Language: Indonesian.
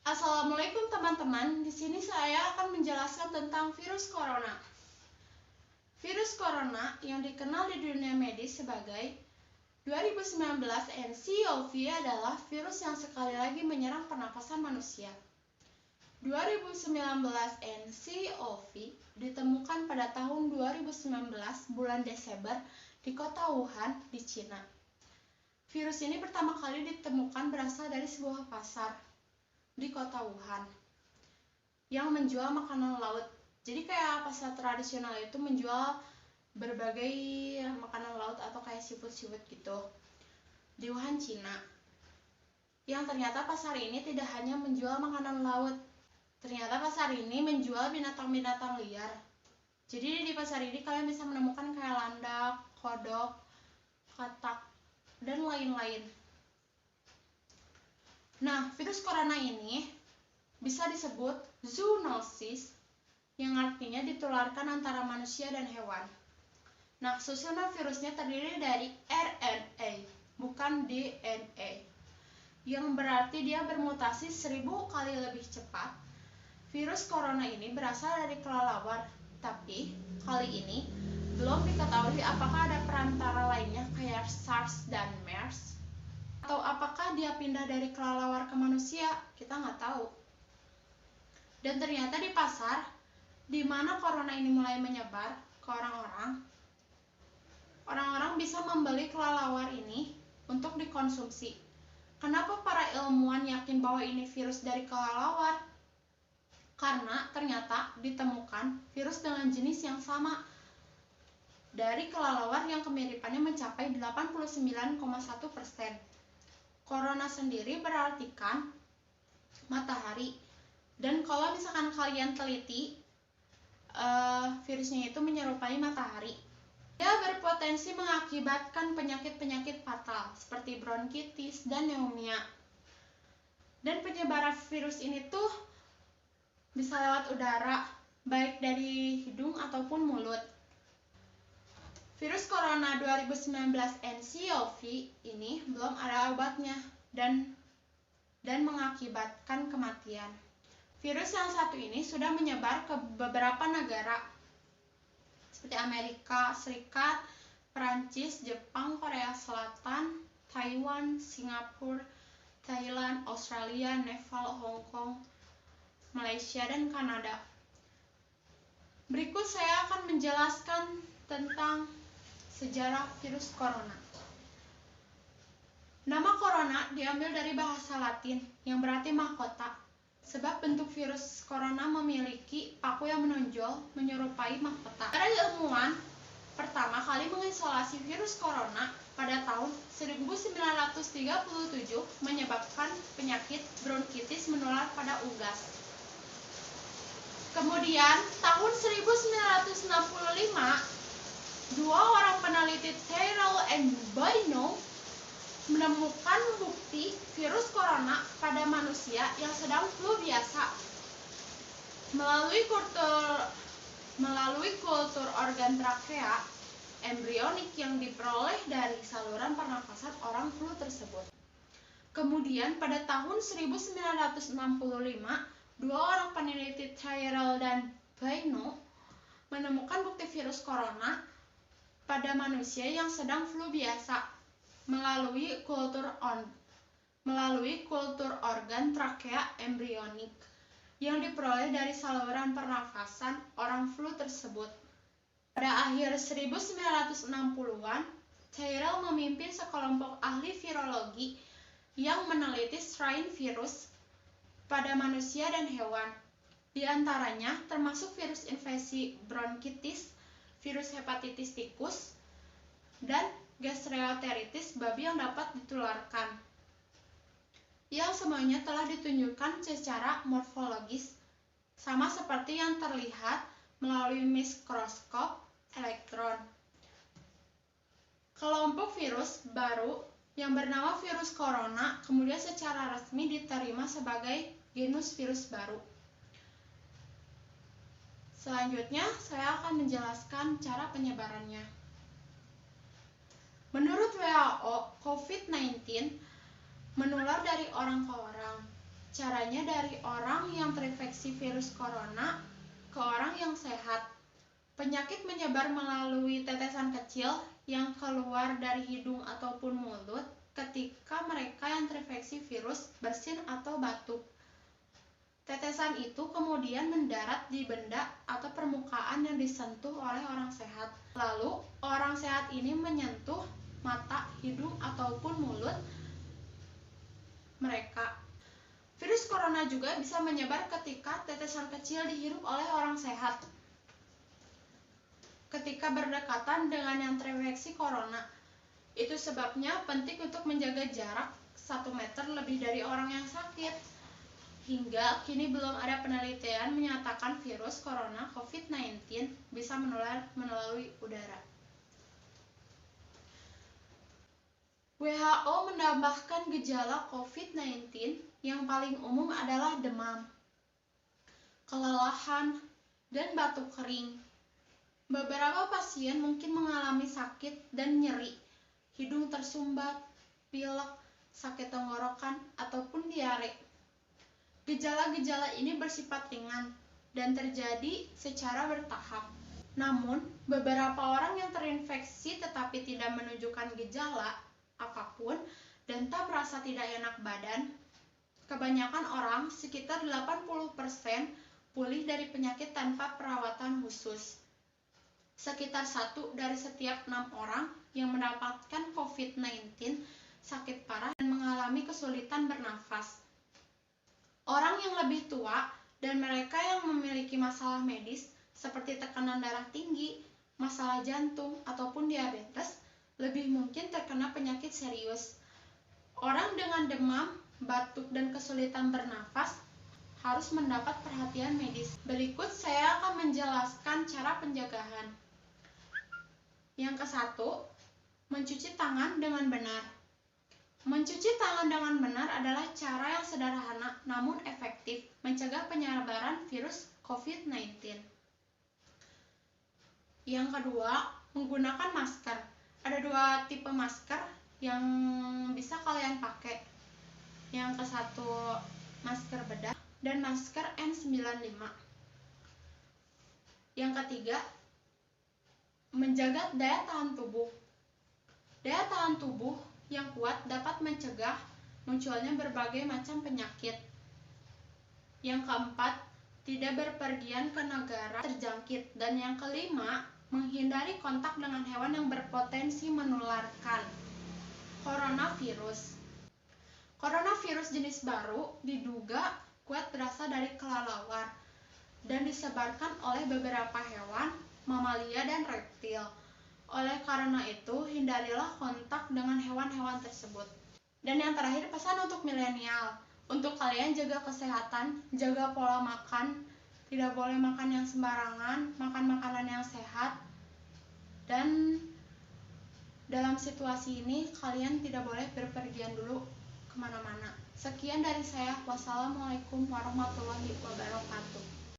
Assalamualaikum teman-teman. Di sini saya akan menjelaskan tentang virus corona. Virus corona yang dikenal di dunia medis sebagai 2019 nCoV adalah virus yang sekali lagi menyerang pernapasan manusia. 2019 nCoV ditemukan pada tahun 2019 bulan Desember di kota Wuhan di Cina. Virus ini pertama kali ditemukan berasal dari sebuah pasar di kota Wuhan yang menjual makanan laut. Jadi kayak pasar tradisional itu menjual berbagai makanan laut atau kayak seafood gitu di Wuhan, Cina. Yang ternyata pasar ini tidak hanya menjual makanan laut, ternyata pasar ini menjual binatang-binatang liar. Jadi di pasar ini kalian bisa menemukan kayak landak, kodok, katak, dan lain-lain. Nah, virus corona ini bisa disebut zoonosis, yang artinya ditularkan antara manusia dan hewan. Nah, susunan virusnya terdiri dari RNA, bukan DNA, yang berarti dia bermutasi 1000 kali lebih cepat. Virus corona ini berasal dari kelelawar, tapi kali ini belum diketahui apakah ada perantara lainnya kayak SARS dan MERS, atau apakah dia pindah dari kelelawar ke manusia, kita nggak tahu. Dan ternyata di pasar, di mana corona ini mulai menyebar ke orang-orang bisa membeli kelelawar ini untuk dikonsumsi. Kenapa para ilmuwan yakin bahwa ini virus dari kelelawar? Karena ternyata ditemukan virus dengan jenis yang sama dari kelelawar yang kemiripannya mencapai 89,1%. Corona sendiri berartikan matahari, dan kalau misalkan kalian teliti, virusnya itu menyerupai matahari. Dia berpotensi mengakibatkan penyakit-penyakit fatal seperti bronkitis dan pneumonia. Dan penyebaran virus ini tuh bisa lewat udara, baik dari hidung ataupun mulut. Virus corona 2019 nCoV ini belum ada obatnya dan mengakibatkan kematian. Virus yang satu ini sudah menyebar ke beberapa negara seperti Amerika Serikat, Perancis, Jepang, Korea Selatan, Taiwan, Singapura, Thailand, Australia, Nepal, Hong Kong, Malaysia, dan Kanada. Berikut saya akan menjelaskan tentang sejarah virus corona. Nama corona diambil dari bahasa Latin yang berarti mahkota, sebab bentuk virus corona memiliki paku yang menonjol menyerupai mahkota. Para ilmuwan pertama kali mengisolasi virus corona pada tahun 1937 menyebabkan penyakit bronkitis menular pada unggas. Kemudian tahun 1965 dua orang peneliti Tyrrell dan Bino menemukan bukti virus corona pada manusia yang sedang flu biasa. Melalui kultur organ trakea embrionik yang diperoleh dari saluran pernafasan orang flu tersebut. Kemudian pada tahun 1965, dua orang peneliti Tyrrell dan Bino menemukan bukti virus corona pada manusia yang sedang flu biasa melalui kultur organ trakea embrionik yang diperoleh dari saluran pernafasan orang flu tersebut. Pada akhir 1960-an, Tyrrell memimpin sekelompok ahli virologi yang meneliti strain virus pada manusia dan hewan. Di antaranya termasuk virus infeksi bronkitis, virus hepatitis tikus, dan gastroenteritis babi yang dapat ditularkan. Yang semuanya telah ditunjukkan secara morfologis, sama seperti yang terlihat melalui mikroskop elektron. Kelompok virus baru yang bernama virus corona kemudian secara resmi diterima sebagai genus virus baru. Selanjutnya, saya akan menjelaskan cara penyebarannya. Menurut WHO, COVID-19 menular dari orang ke orang. Caranya dari orang yang terinfeksi virus corona ke orang yang sehat. Penyakit menyebar melalui tetesan kecil yang keluar dari hidung ataupun mulut ketika mereka yang terinfeksi virus bersin atau batuk. Tetesan itu kemudian mendarat di benda atau permukaan yang disentuh oleh orang sehat. Lalu, orang sehat ini menyentuh mata, hidung, ataupun mulut mereka. Virus corona juga bisa menyebar ketika tetesan kecil dihirup oleh orang sehat ketika berdekatan dengan yang terinfeksi corona. Itu sebabnya penting untuk menjaga jarak 1 meter lebih dari orang yang sakit. Hingga kini belum ada penelitian menyatakan virus corona COVID-19 bisa menular melalui udara. WHO menambahkan gejala COVID-19 yang paling umum adalah demam, kelelahan, dan batuk kering. Beberapa pasien mungkin mengalami sakit dan nyeri, hidung tersumbat, pilek, sakit tenggorokan, ataupun diare. Gejala-gejala ini bersifat ringan dan terjadi secara bertahap. Namun, beberapa orang yang terinfeksi tetapi tidak menunjukkan gejala apapun dan tak merasa tidak enak badan. Kebanyakan orang, sekitar 80%, pulih dari penyakit tanpa perawatan khusus. Sekitar 1 dari setiap 6 orang yang mendapatkan COVID-19 sakit parah dan mengalami kesulitan bernafas. Orang yang lebih tua dan mereka yang memiliki masalah medis seperti tekanan darah tinggi, masalah jantung, ataupun diabetes lebih mungkin terkena penyakit serius. Orang dengan demam, batuk, dan kesulitan bernafas harus mendapat perhatian medis. Berikut saya akan menjelaskan cara pencegahan. Yang ke-1, mencuci tangan dengan benar. Mencuci tangan dengan benar adalah cara yang sederhana namun efektif mencegah penyebaran virus COVID-19. Yang kedua, menggunakan masker. Ada 2 tipe masker yang bisa kalian pakai. Yang ke-1, masker bedah dan masker N95. Yang ketiga, menjaga daya tahan tubuh. Daya tahan tubuh yang kuat dapat mencegah munculnya berbagai macam penyakit. Yang keempat, tidak berpergian ke negara terjangkit. Dan yang kelima, menghindari kontak dengan hewan yang berpotensi menularkan. Coronavirus. Coronavirus jenis baru diduga kuat berasal dari kelelawar dan disebarkan oleh beberapa hewan, mamalia, dan reptil. Oleh karena itu, hindarilah kontak dengan hewan-hewan tersebut. Dan yang terakhir, pesan untuk milenial. Untuk kalian jaga kesehatan, jaga pola makan, tidak boleh makan yang sembarangan, makan makanan yang sehat. Dan dalam situasi ini, kalian tidak boleh berpergian dulu kemana-mana. Sekian dari saya. Wassalamualaikum warahmatullahi wabarakatuh.